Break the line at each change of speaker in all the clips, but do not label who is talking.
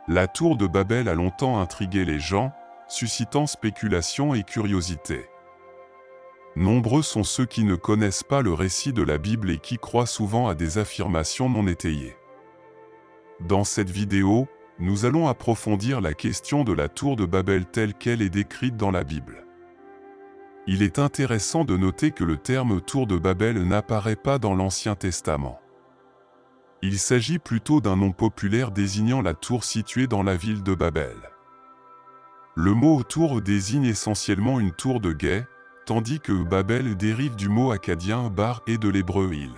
La tour de Babel a longtemps intrigué les gens, suscitant spéculation et curiosité. Nombreux sont ceux qui ne connaissent pas le récit de la Bible et qui croient souvent à des affirmations non étayées. Dans cette vidéo, nous allons approfondir la question de la tour de Babel telle qu'elle est décrite dans la Bible. Il est intéressant de noter que le terme tour de Babel n'apparaît pas dans l'Ancien Testament. Il s'agit plutôt d'un nom populaire désignant la tour située dans la ville de Babel. Le mot tour désigne essentiellement une tour de guet, tandis que Babel dérive du mot akkadien bar et de l'hébreu il.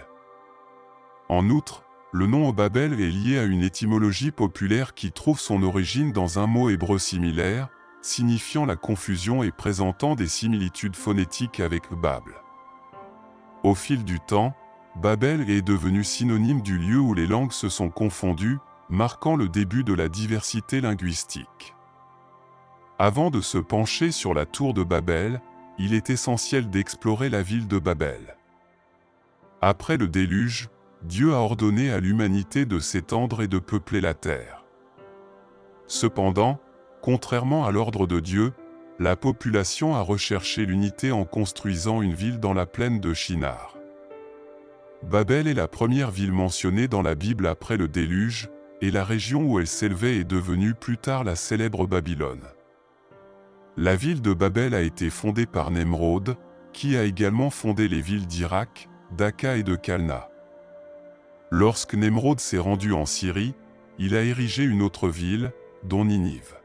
En outre, le nom Babel est lié à une étymologie populaire qui trouve son origine dans un mot hébreu similaire, signifiant la confusion et présentant des similitudes phonétiques avec Bable. Au fil du temps, Babel est devenu synonyme du lieu où les langues se sont confondues, marquant le début de la diversité linguistique. Avant de se pencher sur la tour de Babel, il est essentiel d'explorer la ville de Babel. Après le déluge, Dieu a ordonné à l'humanité de s'étendre et de peupler la terre. Cependant, contrairement à l'ordre de Dieu, la population a recherché l'unité en construisant une ville dans la plaine de Shinar. Babel est la première ville mentionnée dans la Bible après le déluge, et la région où elle s'élevait est devenue plus tard la célèbre Babylone. La ville de Babel a été fondée par Nemrod, qui a également fondé les villes d'Irak, d'Akka et de Kalna. Lorsque Nemrod s'est rendu en Syrie, il a érigé une autre ville, dont Ninive.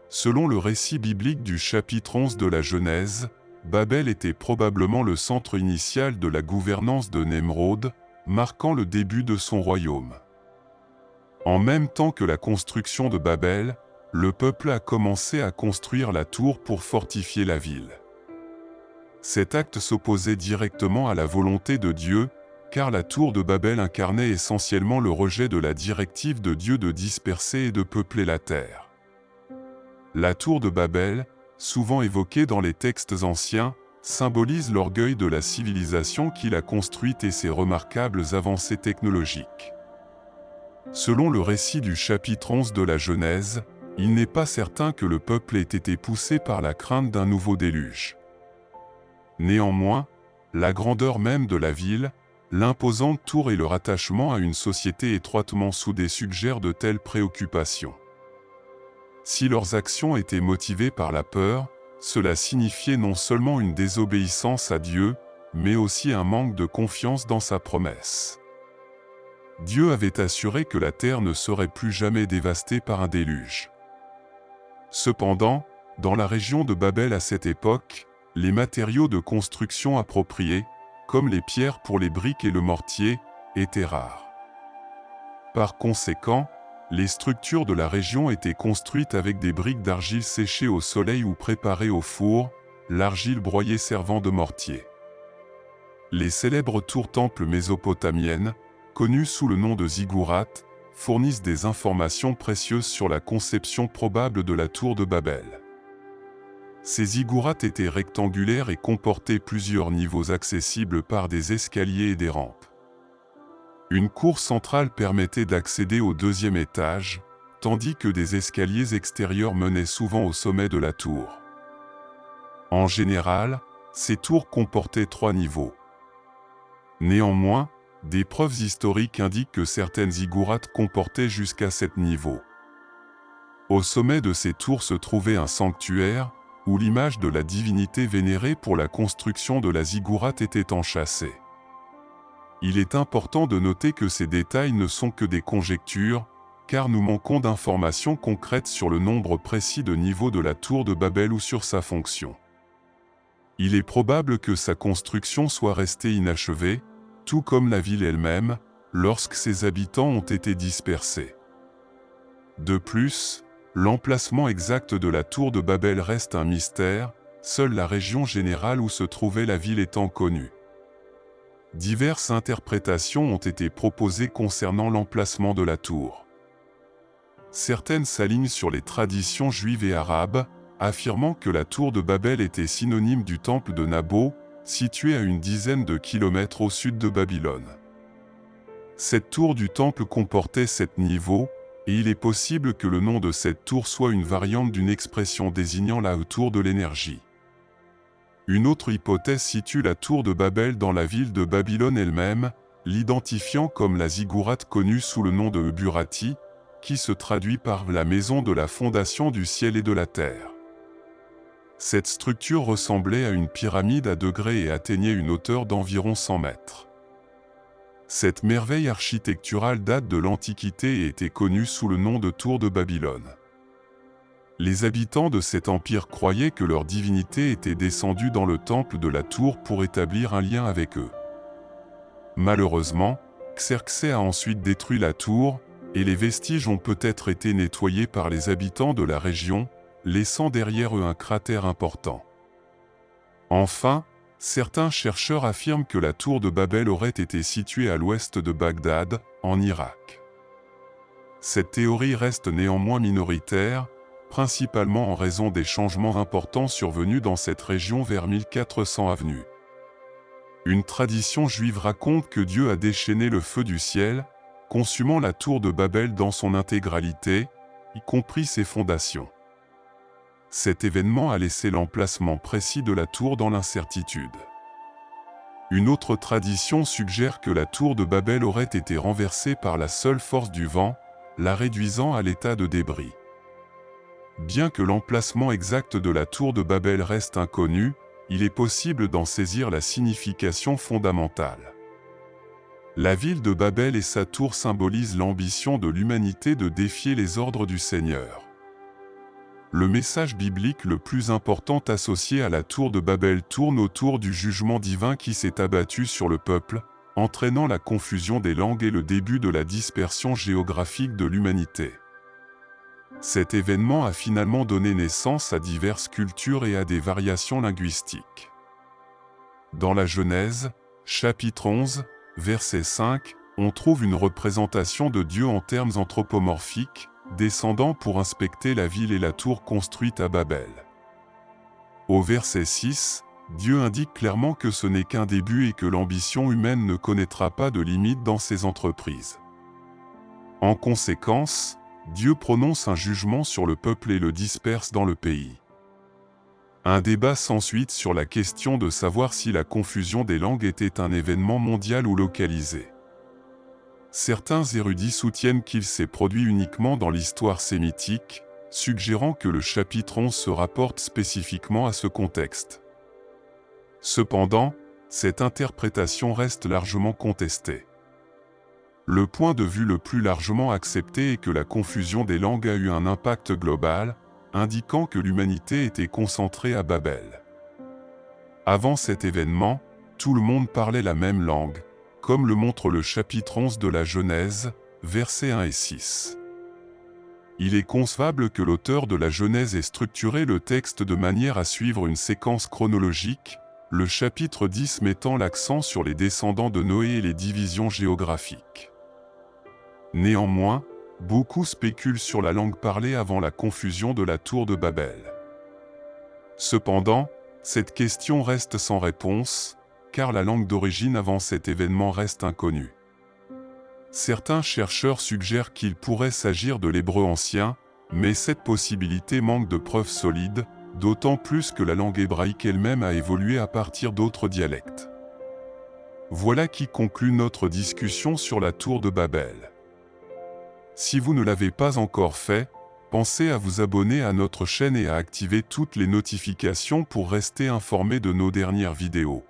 Selon le récit biblique du chapitre 11 de la Genèse, Babel était probablement le centre initial de la gouvernance de Nemrod, marquant le début de son royaume. En même temps que la construction de Babel, le peuple a commencé à construire la tour pour fortifier la ville. Cet acte s'opposait directement à la volonté de Dieu, car la tour de Babel incarnait essentiellement le rejet de la directive de Dieu de disperser et de peupler la terre. La tour de Babel, souvent évoquée dans les textes anciens, symbolise l'orgueil de la civilisation qu'il a construite et ses remarquables avancées technologiques. Selon le récit du chapitre 11 de la Genèse, il n'est pas certain que le peuple ait été poussé par la crainte d'un nouveau déluge. Néanmoins, la grandeur même de la ville, l'imposante tour et leur attachement à une société étroitement soudée suggèrent de telles préoccupations. Si leurs actions étaient motivées par la peur, cela signifiait non seulement une désobéissance à Dieu, mais aussi un manque de confiance dans sa promesse. Dieu avait assuré que la terre ne serait plus jamais dévastée par un déluge. Cependant, dans la région de Babel à cette époque, les matériaux de construction appropriés, comme les pierres pour les briques et le mortier, étaient rares. Par conséquent, les structures de la région étaient construites avec des briques d'argile séchées au soleil ou préparées au four, l'argile broyée servant de mortier. Les célèbres tours-temples mésopotamiennes, connues sous le nom de ziggourats, fournissent des informations précieuses sur la conception probable de la tour de Babel. Ces ziggourats étaient rectangulaires et comportaient plusieurs niveaux accessibles par des escaliers et des rampes. Une cour centrale permettait d'accéder au deuxième étage, tandis que des escaliers extérieurs menaient souvent au sommet de la tour. En général, ces tours comportaient 3 niveaux. Néanmoins, des preuves historiques indiquent que certaines ziggourats comportaient jusqu'à 7 niveaux. Au sommet de ces tours se trouvait un sanctuaire, où l'image de la divinité vénérée pour la construction de la ziggourate était enchâssée. Il est important de noter que ces détails ne sont que des conjectures, car nous manquons d'informations concrètes sur le nombre précis de niveaux de la tour de Babel ou sur sa fonction. Il est probable que sa construction soit restée inachevée, tout comme la ville elle-même, lorsque ses habitants ont été dispersés. De plus, l'emplacement exact de la tour de Babel reste un mystère, seule la région générale où se trouvait la ville étant connue. Diverses interprétations ont été proposées concernant l'emplacement de la tour. Certaines s'alignent sur les traditions juives et arabes, affirmant que la tour de Babel était synonyme du temple de Nabo, situé à une dizaine de kilomètres au sud de Babylone. Cette tour du temple comportait 7 niveaux, et il est possible que le nom de cette tour soit une variante d'une expression désignant la tour de l'énergie. Une autre hypothèse situe la tour de Babel dans la ville de Babylone elle-même, l'identifiant comme la ziggourate connue sous le nom de Eburati, qui se traduit par la maison de la fondation du ciel et de la terre. Cette structure ressemblait à une pyramide à degrés et atteignait une hauteur d'environ 100 mètres. Cette merveille architecturale date de l'Antiquité et était connue sous le nom de tour de Babylone. Les habitants de cet empire croyaient que leur divinité était descendue dans le temple de la tour pour établir un lien avec eux. Malheureusement, Xerxès a ensuite détruit la tour, et les vestiges ont peut-être été nettoyés par les habitants de la région, laissant derrière eux un cratère important. Enfin, certains chercheurs affirment que la tour de Babel aurait été située à l'ouest de Bagdad, en Irak. Cette théorie reste néanmoins minoritaire, principalement en raison des changements importants survenus dans cette région vers 1400 avenue. Une tradition juive raconte que Dieu a déchaîné le feu du ciel, consumant la tour de Babel dans son intégralité, y compris ses fondations. Cet événement a laissé l'emplacement précis de la tour dans l'incertitude. Une autre tradition suggère que la tour de Babel aurait été renversée par la seule force du vent, la réduisant à l'état de débris. Bien que l'emplacement exact de la tour de Babel reste inconnu, il est possible d'en saisir la signification fondamentale. La ville de Babel et sa tour symbolisent l'ambition de l'humanité de défier les ordres du Seigneur. Le message biblique le plus important associé à la tour de Babel tourne autour du jugement divin qui s'est abattu sur le peuple, entraînant la confusion des langues et le début de la dispersion géographique de l'humanité. Cet événement a finalement donné naissance à diverses cultures et à des variations linguistiques. Dans la Genèse, chapitre 11, verset 5, on trouve une représentation de Dieu en termes anthropomorphiques, descendant pour inspecter la ville et la tour construite à Babel. Au verset 6, Dieu indique clairement que ce n'est qu'un début et que l'ambition humaine ne connaîtra pas de limite dans ses entreprises. En conséquence, Dieu prononce un jugement sur le peuple et le disperse dans le pays. Un débat s'ensuit sur la question de savoir si la confusion des langues était un événement mondial ou localisé. Certains érudits soutiennent qu'il s'est produit uniquement dans l'histoire sémitique, suggérant que le chapitre 11 se rapporte spécifiquement à ce contexte. Cependant, cette interprétation reste largement contestée. Le point de vue le plus largement accepté est que la confusion des langues a eu un impact global, indiquant que l'humanité était concentrée à Babel. Avant cet événement, tout le monde parlait la même langue, comme le montre le chapitre 11 de la Genèse, versets 1 et 6. Il est concevable que l'auteur de la Genèse ait structuré le texte de manière à suivre une séquence chronologique, le chapitre 10 mettant l'accent sur les descendants de Noé et les divisions géographiques. Néanmoins, beaucoup spéculent sur la langue parlée avant la confusion de la tour de Babel. Cependant, cette question reste sans réponse, car la langue d'origine avant cet événement reste inconnue. Certains chercheurs suggèrent qu'il pourrait s'agir de l'hébreu ancien, mais cette possibilité manque de preuves solides, d'autant plus que la langue hébraïque elle-même a évolué à partir d'autres dialectes. Voilà qui conclut notre discussion sur la tour de Babel. Si vous ne l'avez pas encore fait, pensez à vous abonner à notre chaîne et à activer toutes les notifications pour rester informé de nos dernières vidéos.